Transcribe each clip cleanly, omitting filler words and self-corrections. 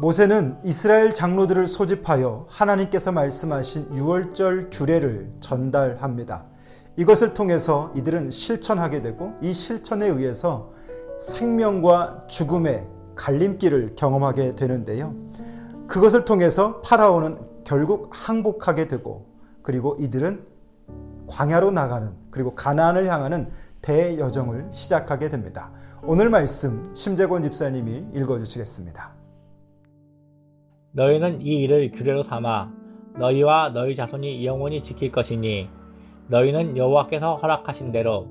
모세는 이스라엘 장로들을 소집하여 하나님께서 말씀하신 유월절 규례를 전달합니다. 이것을 통해서 이들은 실천하게 되고 이 실천에 의해서 생명과 죽음의 갈림길을 경험하게 되는데요. 그것을 통해서 파라오는 결국 항복하게 되고, 그리고 이들은 광야로 나가는, 그리고 가나안을 향하는 대여정을 시작하게 됩니다. 오늘 말씀 심재권 집사님이 읽어주시겠습니다. 너희는 이 일을 규례로 삼아 너희와 너희 자손이 영원히 지킬 것이니 너희는 여호와께서 허락하신 대로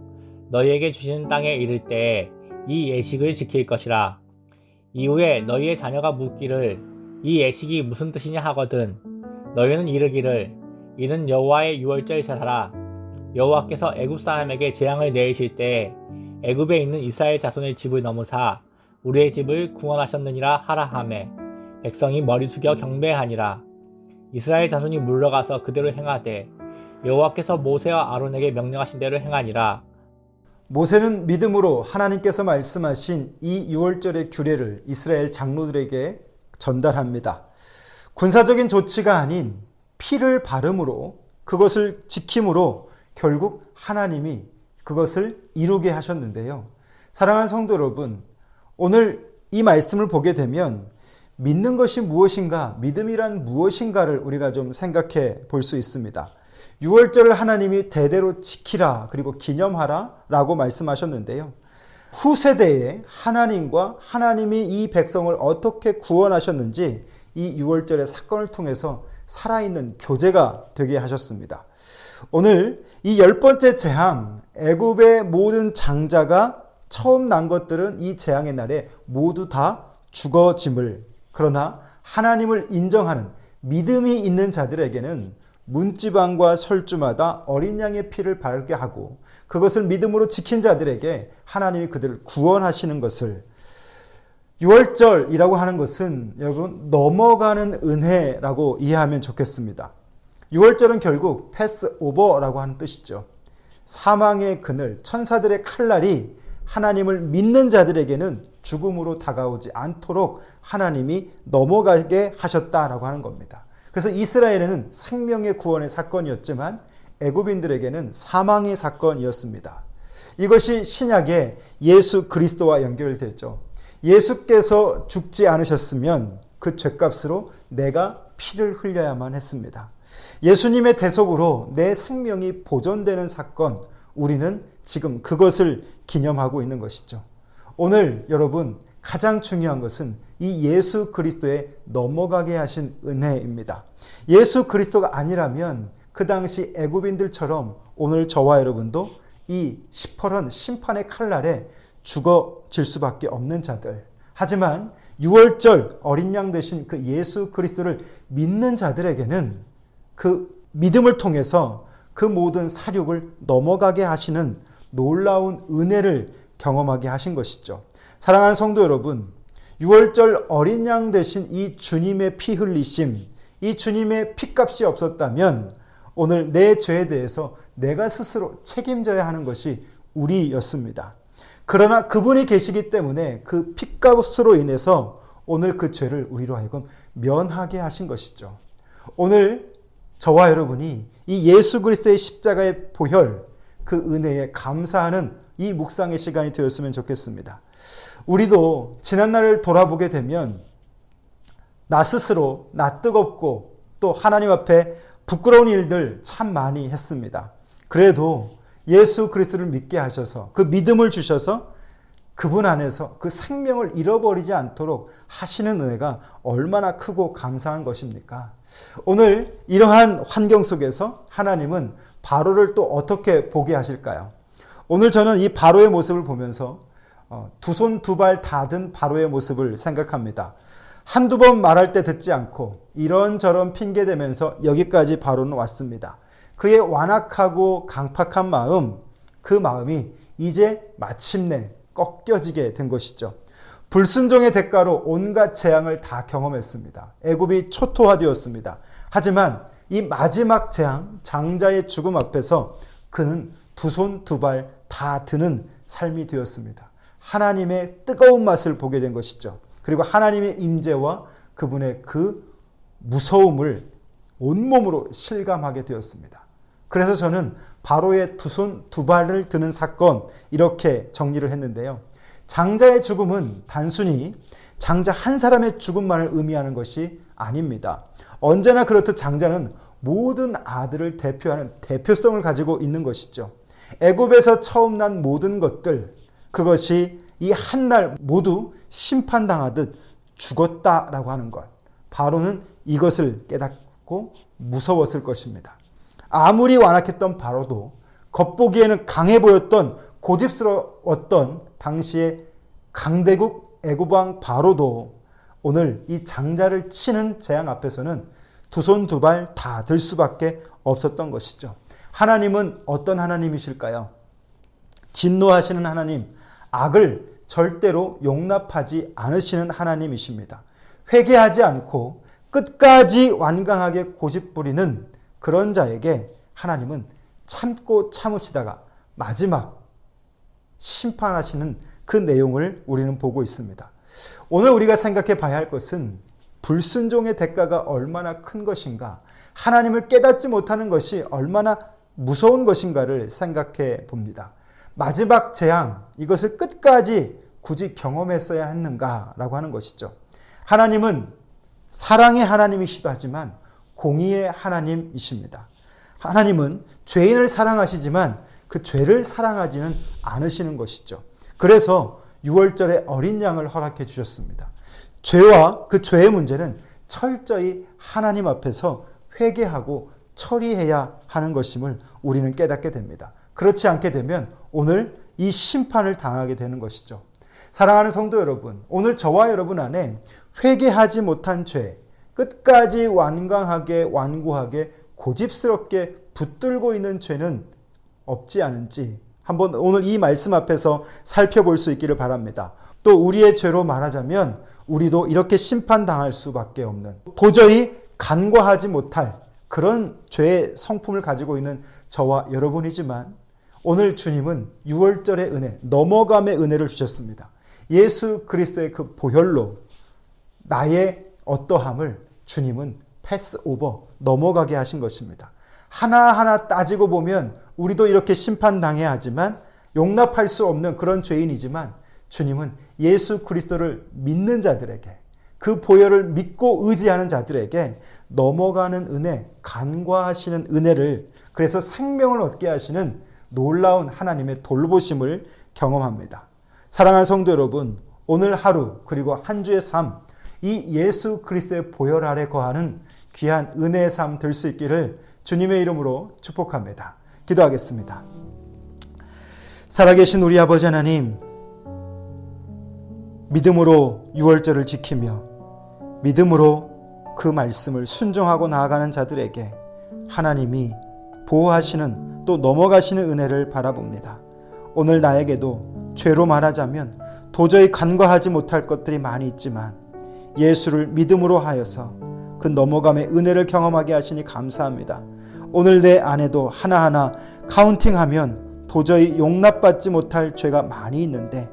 너희에게 주시는 땅에 이를 때에 이 예식을 지킬 것이라. 이후에 너희의 자녀가 묻기를 이 예식이 무슨 뜻이냐 하거든 너희는 이르기를 이는 여호와의 유월절 제사라. 여호와께서 애굽 사람에게 재앙을 내리실 때에 애굽에 있는 이스라엘 자손의 집을 넘으사 우리의 집을 구원하셨느니라 하라 하매 백성이 머리 숙여 경배하니라. 이스라엘 자손이 물러가서 그대로 행하되 여호와께서 모세와 아론에게 명령하신 대로 행하니라. 모세는 믿음으로 하나님께서 말씀하신 이 유월절의 규례를 이스라엘 장로들에게 전달합니다. 군사적인 조치가 아닌 피를 바름으로 그것을 지킴으로 결국 하나님이 그것을 이루게 하셨는데요. 사랑하는 성도 여러분, 오늘 이 말씀을 보게 되면 믿는 것이 무엇인가, 믿음이란 무엇인가를 우리가 좀 생각해 볼 수 있습니다. 유월절을 하나님이 대대로 지키라, 그리고 기념하라 라고 말씀하셨는데요. 후세대에 하나님과 하나님이 이 백성을 어떻게 구원하셨는지 이 유월절의 사건을 통해서 살아있는 교재가 되게 하셨습니다. 오늘 이 10번째 재앙, 애굽의 모든 장자가 처음 난 것들은 이 재앙의 날에 모두 다 죽어짐을, 그러나 하나님을 인정하는 믿음이 있는 자들에게는 문지방과 설주마다 어린 양의 피를 바르게 하고 그것을 믿음으로 지킨 자들에게 하나님이 그들을 구원하시는 것을, 유월절이라고 하는 것은 여러분 넘어가는 은혜라고 이해하면 좋겠습니다. 유월절은 결국 패스오버라고 하는 뜻이죠. 사망의 그늘, 천사들의 칼날이 하나님을 믿는 자들에게는 죽음으로 다가오지 않도록 하나님이 넘어가게 하셨다라고 하는 겁니다. 그래서 이스라엘에는 생명의 구원의 사건이었지만 애굽인들에게는 사망의 사건이었습니다. 이것이 신약의 예수 그리스도와 연결되죠. 예수께서 죽지 않으셨으면 그 죄값으로 내가 피를 흘려야만 했습니다. 예수님의 대속으로 내 생명이 보존되는 사건, 우리는 지금 그것을 기념하고 있는 것이죠. 오늘 여러분 가장 중요한 것은 이 예수 그리스도의 넘어가게 하신 은혜입니다. 예수 그리스도가 아니라면 그 당시 애굽인들처럼 오늘 저와 여러분도 이 시퍼런 심판의 칼날에 죽어질 수밖에 없는 자들. 하지만 유월절 어린 양 되신 그 예수 그리스도를 믿는 자들에게는 그 믿음을 통해서 그 모든 사륙을 넘어가게 하시는 놀라운 은혜를 경험하게 하신 것이죠. 사랑하는 성도 여러분, 유월절 어린 양 되신 이 주님의 피 흘리심, 이 주님의 피값이 없었다면 오늘 내 죄에 대해서 내가 스스로 책임져야 하는 것이 우리였습니다. 그러나 그분이 계시기 때문에 그 피값으로 인해서 오늘 그 죄를 우리로 하여금 면하게 하신 것이죠. 오늘 저와 여러분이 이 예수 그리스도의 십자가의 보혈, 그 은혜에 감사하는 이 묵상의 시간이 되었으면 좋겠습니다. 우리도 지난날을 돌아보게 되면 나 스스로 나 뜨겁고 또 하나님 앞에 부끄러운 일들 참 많이 했습니다. 그래도 예수 그리스도를 믿게 하셔서 그 믿음을 주셔서 그분 안에서 그 생명을 잃어버리지 않도록 하시는 은혜가 얼마나 크고 감사한 것입니까? 오늘 이러한 환경 속에서 하나님은 바로를 또 어떻게 보게 하실까요? 오늘 저는 이 바로의 모습을 보면서 두 손 두 발 다 든 바로의 모습을 생각합니다. 한두 번 말할 때 듣지 않고 이런저런 핑계대면서 여기까지 바로는 왔습니다. 그의 완악하고 강팍한 마음, 그 마음이 이제 마침내 꺾여지게 된 것이죠. 불순종의 대가로 온갖 재앙을 다 경험했습니다. 애굽이 초토화되었습니다. 하지만 이 마지막 재앙, 장자의 죽음 앞에서 그는 두 손 두 발 다 드는 삶이 되었습니다. 하나님의 뜨거운 맛을 보게 된 것이죠. 그리고 하나님의 임재와 그분의 그 무서움을 온몸으로 실감하게 되었습니다. 그래서 저는 바로의 두 손 두 발을 드는 사건 이렇게 정리를 했는데요. 장자의 죽음은 단순히 장자 한 사람의 죽음만을 의미하는 것이 아닙니다. 언제나 그렇듯 장자는 모든 아들을 대표하는 대표성을 가지고 있는 것이죠. 애굽에서 처음 난 모든 것들, 그것이 이 한날 모두 심판당하듯 죽었다라고 하는 것. 바로는 이것을 깨닫고 무서웠을 것입니다. 아무리 완악했던 바로도, 겉보기에는 강해 보였던 고집스러웠던 당시의 강대국 애굽왕 바로도 오늘 이 장자를 치는 재앙 앞에서는 두 손 두 발 다 들 수밖에 없었던 것이죠. 하나님은 어떤 하나님이실까요? 진노하시는 하나님, 악을 절대로 용납하지 않으시는 하나님이십니다. 회개하지 않고 끝까지 완강하게 고집부리는 그런 자에게 하나님은 참고 참으시다가 마지막 심판하시는 그 내용을 우리는 보고 있습니다. 오늘 우리가 생각해 봐야 할 것은 불순종의 대가가 얼마나 큰 것인가, 하나님을 깨닫지 못하는 것이 얼마나 무서운 것인가를 생각해 봅니다. 마지막 재앙, 이것을 끝까지 굳이 경험했어야 했는가라고 하는 것이죠. 하나님은 사랑의 하나님이시도 하지만 공의의 하나님이십니다. 하나님은 죄인을 사랑하시지만 그 죄를 사랑하지는 않으시는 것이죠. 그래서 6월절에 어린 양을 허락해 주셨습니다. 죄와 그 죄의 문제는 철저히 하나님 앞에서 회개하고 처리해야 하는 것임을 우리는 깨닫게 됩니다. 그렇지 않게 되면 오늘 이 심판을 당하게 되는 것이죠. 사랑하는 성도 여러분, 오늘 저와 여러분 안에 회개하지 못한 죄, 끝까지 완강하게 완고하게 고집스럽게 붙들고 있는 죄는 없지 않은지 한번 오늘 이 말씀 앞에서 살펴볼 수 있기를 바랍니다. 또 우리의 죄로 말하자면 우리도 이렇게 심판당할 수밖에 없는, 도저히 간과하지 못할 그런 죄의 성품을 가지고 있는 저와 여러분이지만 오늘 주님은 6월절의 은혜, 넘어감의 은혜를 주셨습니다. 예수 그리스도의 그 보혈로 나의 어떠함을 주님은 패스오버, 넘어가게 하신 것입니다. 하나하나 따지고 보면 우리도 이렇게 심판당해야 하지만 용납할 수 없는 그런 죄인이지만 주님은 예수 그리스도를 믿는 자들에게, 그 보혈을 믿고 의지하는 자들에게 넘어가는 은혜, 간과하시는 은혜를, 그래서 생명을 얻게 하시는 놀라운 하나님의 돌보심을 경험합니다. 사랑하는 성도 여러분, 오늘 하루 그리고 한 주의 삶, 이 예수 그리스도의 보혈 아래 거하는 귀한 은혜의 삶 될 수 있기를 주님의 이름으로 축복합니다. 기도하겠습니다. 살아계신 우리 아버지 하나님, 믿음으로 6월절을 지키며 믿음으로 그 말씀을 순종하고 나아가는 자들에게 하나님이 보호하시는, 또 넘어가시는 은혜를 바라봅니다. 오늘 나에게도 죄로 말하자면 도저히 간과하지 못할 것들이 많이 있지만 예수를 믿음으로 하여서 그 넘어감의 은혜를 경험하게 하시니 감사합니다. 오늘 내 안에도 하나하나 카운팅하면 도저히 용납받지 못할 죄가 많이 있는데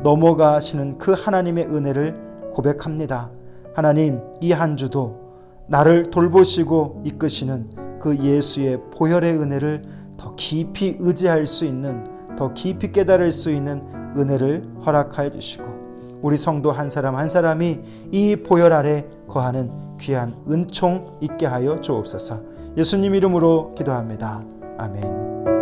넘어가시는 그 하나님의 은혜를 고백합니다. 하나님, 이 한 주도 나를 돌보시고 이끄시는 그 예수의 보혈의 은혜를 더 깊이 의지할 수 있는, 더 깊이 깨달을 수 있는 은혜를 허락하여 주시고 우리 성도 한 사람 한 사람이 이 보혈 아래 거하는 귀한 은총 있게 하여 주옵소서. 예수님 이름으로 기도합니다. 아멘.